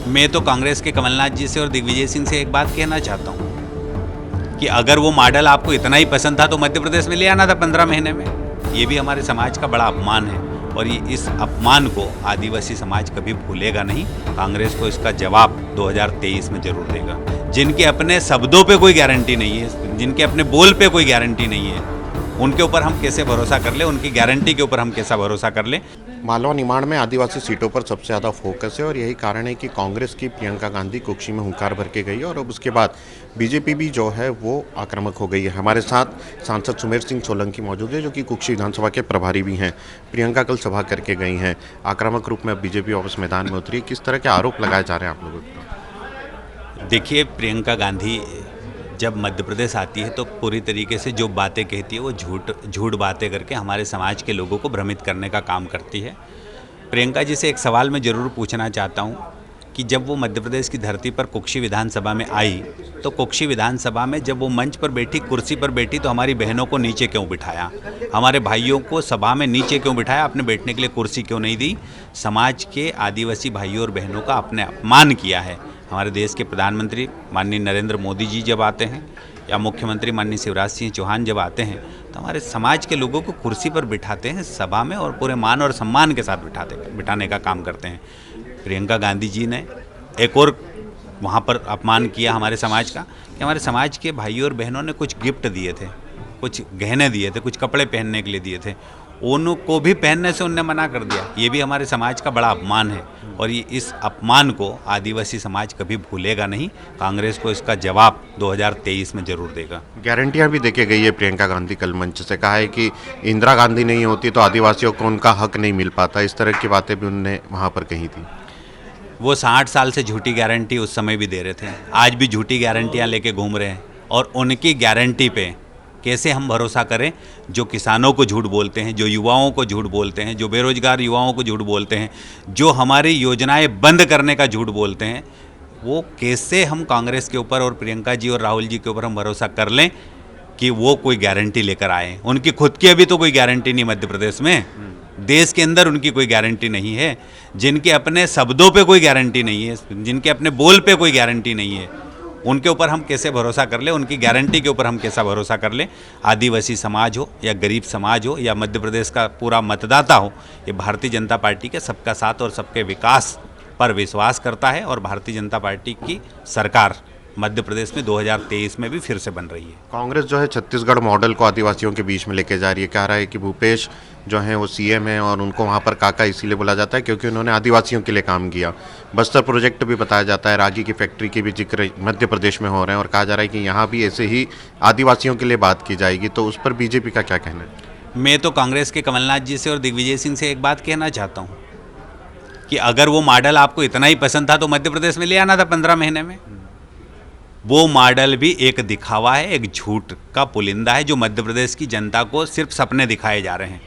मैं तो कांग्रेस के कमलनाथ जी से और दिग्विजय सिंह से एक बात कहना चाहता हूँ कि अगर वो मॉडल आपको इतना ही पसंद था तो मध्य प्रदेश में ले आना था 15 महीने में। ये भी हमारे समाज का बड़ा अपमान है और ये इस अपमान को आदिवासी समाज कभी भूलेगा नहीं। कांग्रेस को इसका जवाब 2023 में जरूर देगा। जिनके अपने शब्दों पे कोई गारंटी नहीं है, जिनके अपने बोल पे कोई गारंटी नहीं है, उनके ऊपर हम कैसे भरोसा कर ले, उनकी गारंटी के ऊपर हम कैसा भरोसा कर ले। मालवा निमाड़ में आदिवासी सीटों पर सबसे ज़्यादा फोकस है और यही कारण है कि कांग्रेस की प्रियंका गांधी कुक्षी में हुंकार भर के गई और अब उसके बाद बीजेपी भी जो है वो आक्रामक हो गई है। हमारे साथ सांसद सुमेर सिंह सोलंकी मौजूद है जो कि कुक्षी विधानसभा के प्रभारी भी हैं। प्रियंका कल सभा करके गई हैं, आक्रामक रूप में अब बीजेपी वापस मैदान में उतरी। किस तरह के आरोप लगाए जा रहे हैं आप लोगों पर? देखिए, प्रियंका गांधी जब मध्य प्रदेश आती है तो पूरी तरीके से जो बातें कहती है वो झूठ बातें करके हमारे समाज के लोगों को भ्रमित करने का काम करती है। प्रियंका जी से एक सवाल मैं ज़रूर पूछना चाहता हूँ कि जब वो मध्य प्रदेश की धरती पर कुक्षी विधानसभा में आई तो कुक्षी विधानसभा में जब वो मंच पर बैठी, कुर्सी पर बैठी, तो हमारी बहनों को नीचे क्यों बिठाया, हमारे भाइयों को सभा में नीचे क्यों बिठाया, अपने बैठने के लिए कुर्सी क्यों नहीं दी। समाज के आदिवासी भाइयों और बहनों का अपने अपमान किया है। हमारे देश के प्रधानमंत्री माननीय नरेंद्र मोदी जी जब आते हैं या मुख्यमंत्री माननीय शिवराज सिंह चौहान जब आते हैं तो हमारे समाज के लोगों को कुर्सी पर बिठाते हैं सभा में और पूरे मान और सम्मान के साथ बिठाने का काम करते हैं। प्रियंका गांधी जी ने एक और वहाँ पर अपमान किया हमारे समाज का कि हमारे समाज के भाइयों और बहनों ने कुछ गिफ्ट दिए थे, कुछ गहने दिए थे, कुछ कपड़े पहनने के लिए दिए थे, उनको भी पहनने से उनने मना कर दिया। ये भी हमारे समाज का बड़ा अपमान है और ये इस अपमान को आदिवासी समाज कभी भूलेगा नहीं। कांग्रेस को इसका जवाब 2023 में जरूर देगा। गारंटियां भी देके गई है प्रियंका गांधी। कल मंच से कहा है कि इंदिरा गांधी नहीं होती तो आदिवासियों को उनका हक नहीं मिल पाता। इस तरह की बातें भी उन्होंने वहां पर कही थी। वो 60 साल से झूठी गारंटी उस समय भी दे रहे थे, आज भी झूठी गारंटियां लेके घूम रहे हैं और उनकी गारंटी पे कैसे हम भरोसा करें जो किसानों को झूठ बोलते हैं, जो युवाओं को झूठ बोलते हैं, जो बेरोजगार युवाओं को झूठ बोलते हैं, जो हमारी योजनाएं बंद करने का झूठ बोलते हैं। वो कैसे हम कांग्रेस के ऊपर और प्रियंका जी और राहुल जी के ऊपर हम भरोसा कर लें कि वो कोई गारंटी लेकर आए। उनकी खुद की अभी तो कोई गारंटी नहीं मध्य प्रदेश में, देश के अंदर उनकी कोई गारंटी नहीं है। जिनके अपने शब्दों पे कोई गारंटी नहीं है, जिनके अपने बोल पे कोई गारंटी नहीं है, उनके ऊपर हम कैसे भरोसा कर ले, उनकी गारंटी के ऊपर हम कैसा भरोसा कर ले। आदिवासी समाज हो या गरीब समाज हो या मध्य प्रदेश का पूरा मतदाता हो, ये भारतीय जनता पार्टी के सबका साथ और सबके विकास पर विश्वास करता है और भारतीय जनता पार्टी की सरकार मध्य प्रदेश में 2023 में भी फिर से बन रही है। कांग्रेस जो है छत्तीसगढ़ मॉडल को आदिवासियों के बीच में लेके जा रही है। कह रहा है कि भूपेश जो है वो सीएम है और उनको वहाँ पर काका इसीलिए बोला जाता है क्योंकि उन्होंने आदिवासियों के लिए काम किया। बस्तर प्रोजेक्ट भी बताया जाता है, रागी की फैक्ट्री की भी जिक्र मध्य प्रदेश में हो रहे हैं और कहा जा रहा है कि यहाँ भी ऐसे ही आदिवासियों के लिए बात की जाएगी। तो उस पर बीजेपी का क्या कहना है? मैं तो कांग्रेस के कमलनाथ जी से और दिग्विजय सिंह से एक बात कहना चाहता हूँ कि अगर वो मॉडल आपको इतना ही पसंद था तो मध्य प्रदेश में ले आना था 15 महीने में। वो मॉडल भी एक दिखावा है, एक झूठ का पुलिंदा है जो मध्य प्रदेश की जनता को सिर्फ सपने दिखाए जा रहे हैं।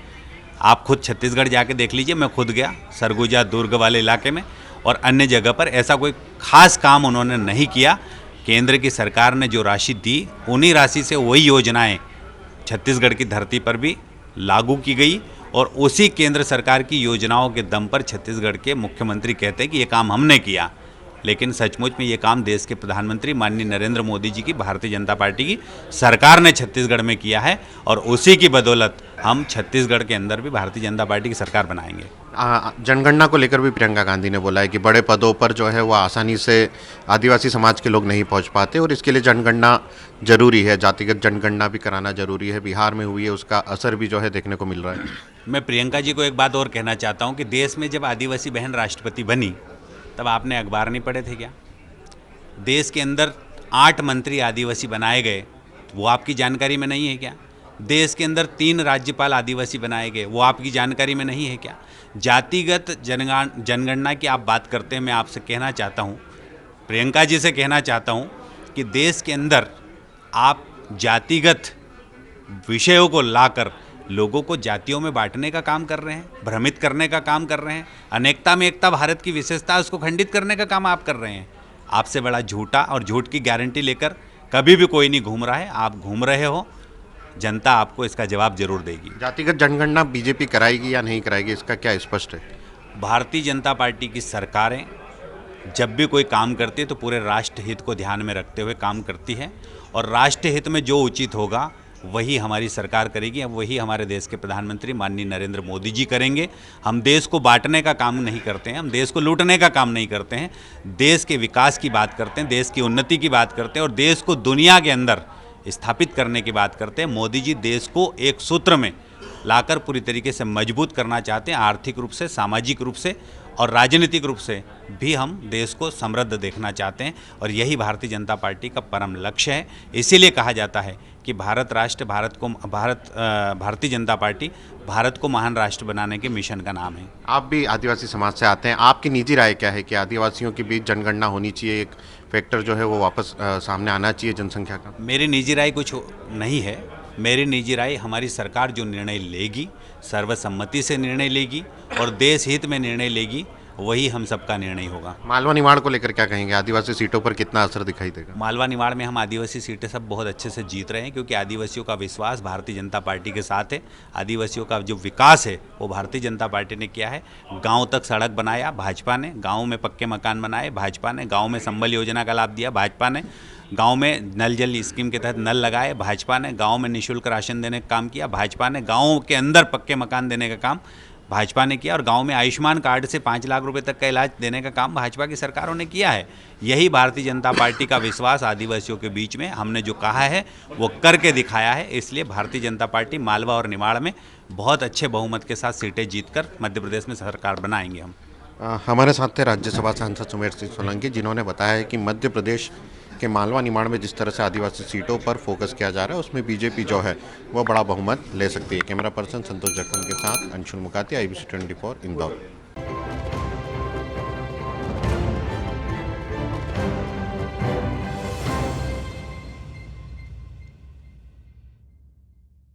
आप खुद छत्तीसगढ़ जाके देख लीजिए, मैं खुद गया सरगुजा दुर्ग वाले इलाके में और अन्य जगह पर, ऐसा कोई खास काम उन्होंने नहीं किया। केंद्र की सरकार ने जो राशि दी उन्हीं राशि से वही योजनाएं छत्तीसगढ़ की धरती पर भी लागू की गई और उसी केंद्र सरकार की योजनाओं के दम पर छत्तीसगढ़ के मुख्यमंत्री कहते हैं कि ये काम हमने किया, लेकिन सचमुच में ये काम देश के प्रधानमंत्री माननीय नरेंद्र मोदी जी की भारतीय जनता पार्टी की सरकार ने छत्तीसगढ़ में किया है और उसी की बदौलत हम छत्तीसगढ़ के अंदर भी भारतीय जनता पार्टी की सरकार बनाएंगे। जनगणना को लेकर भी प्रियंका गांधी ने बोला है कि बड़े पदों पर जो है वो आसानी से आदिवासी समाज के लोग नहीं पहुंच पाते और इसके लिए जनगणना जरूरी है, जातिगत जनगणना भी कराना जरूरी है। बिहार में हुई है, उसका असर भी जो है देखने को मिल रहा है। मैं प्रियंका जी को एक बात और कहना चाहता हूँ कि देश में जब आदिवासी बहन राष्ट्रपति बनी तब आपने अखबार नहीं पढ़े थे क्या? देश के अंदर 8 मंत्री आदिवासी बनाए गए, वो आपकी जानकारी में नहीं है क्या? देश के अंदर 3 राज्यपाल आदिवासी बनाए गए, वो आपकी जानकारी में नहीं है क्या? जातिगत जनगणना की आप बात करते हैं, मैं आपसे कहना चाहता हूँ, प्रियंका जी से कहना चाहता हूँ कि देश के अंदर आप जातिगत विषयों को लाकर लोगों को जातियों में बांटने का काम कर रहे हैं, भ्रमित करने का काम कर रहे हैं, अनेकता में एकता भारत की विशेषता उसको खंडित करने का काम आप कर रहे हैं। आपसे बड़ा झूठा और झूठ की गारंटी लेकर कभी भी कोई नहीं घूम रहा है, आप घूम रहे हो। जनता आपको इसका जवाब जरूर देगी। जातिगत जनगणना बीजेपी कराएगी या नहीं कराएगी, इसका क्या स्पष्ट है? भारतीय जनता पार्टी की सरकारें जब भी कोई काम करती है तो पूरे राष्ट्र हित को ध्यान में रखते हुए काम करती है, और राष्ट्र हित में जो उचित होगा वही हमारी सरकार करेगी, अब वही हमारे देश के प्रधानमंत्री माननीय नरेंद्र मोदी जी करेंगे। हम देश को बांटने का काम नहीं करते हैं, हम देश को लूटने का काम नहीं करते हैं, देश के विकास की बात करते हैं, देश की उन्नति की बात करते हैं और देश को दुनिया के अंदर स्थापित करने की बात करते हैं। मोदी जी देश को एक सूत्र में लाकर पूरी तरीके से मजबूत करना चाहते हैं, आर्थिक रूप से, सामाजिक रूप से और राजनीतिक रूप से भी हम देश को समृद्ध देखना चाहते हैं, और यही भारतीय जनता पार्टी का परम लक्ष्य है। इसीलिए कहा जाता है कि भारतीय जनता पार्टी भारत को महान राष्ट्र बनाने के मिशन का नाम है। आप भी आदिवासी समाज से आते हैं, आपकी निजी राय क्या है कि आदिवासियों के बीच जनगणना होनी चाहिए, एक फैक्टर जो है वो वापस सामने आना चाहिए जनसंख्या का? मेरी निजी राय कुछ नहीं है। मेरी निजी राय, हमारी सरकार जो निर्णय लेगी सर्वसम्मति से निर्णय लेगी और देश हित में निर्णय लेगी, वही हम सबका निर्णय होगा। मालवा निमाड़ को लेकर क्या कहेंगे, आदिवासी सीटों पर कितना असर दिखाई देगा? मालवा निमाड़ में हम आदिवासी सीटें सब बहुत अच्छे से जीत रहे हैं, क्योंकि आदिवासियों का विश्वास भारतीय जनता पार्टी के साथ है। आदिवासियों का जो विकास है वो भारतीय जनता पार्टी ने किया है। गांव तक सड़क बनाया भाजपा ने, गांव में पक्के मकान बनाए भाजपा ने, गांव में संबल योजना का लाभ दिया भाजपा ने, गांव में नल जल स्कीम के तहत नल लगाए भाजपा ने, गांव में निःशुल्क राशन देने का काम किया भाजपा ने, गाँव के अंदर पक्के मकान देने का काम भाजपा ने किया, और गांव में आयुष्मान कार्ड से 5 लाख रुपए तक का इलाज देने का काम भाजपा की सरकारों ने किया है। यही भारतीय जनता पार्टी का विश्वास आदिवासियों के बीच में, हमने जो कहा है वो करके दिखाया है। इसलिए भारतीय जनता पार्टी मालवा और निमाड़ में बहुत अच्छे बहुमत के साथ सीटें जीतकर मध्य प्रदेश में सरकार बनाएंगे हम। हमारे साथ थे राज्यसभा सांसद सुमेर सिंह सोलंकी, जिन्होंने बताया है कि मध्य प्रदेश के मालवा निमाड़ में जिस तरह से आदिवासी सीटों पर फोकस किया जा रहा है उसमें बीजेपी जो है वो बड़ा बहुमत ले सकती है। कैमरा पर्सन संतोष जखन के साथ अंशुल मुकाती, IBC 24 इंदौर।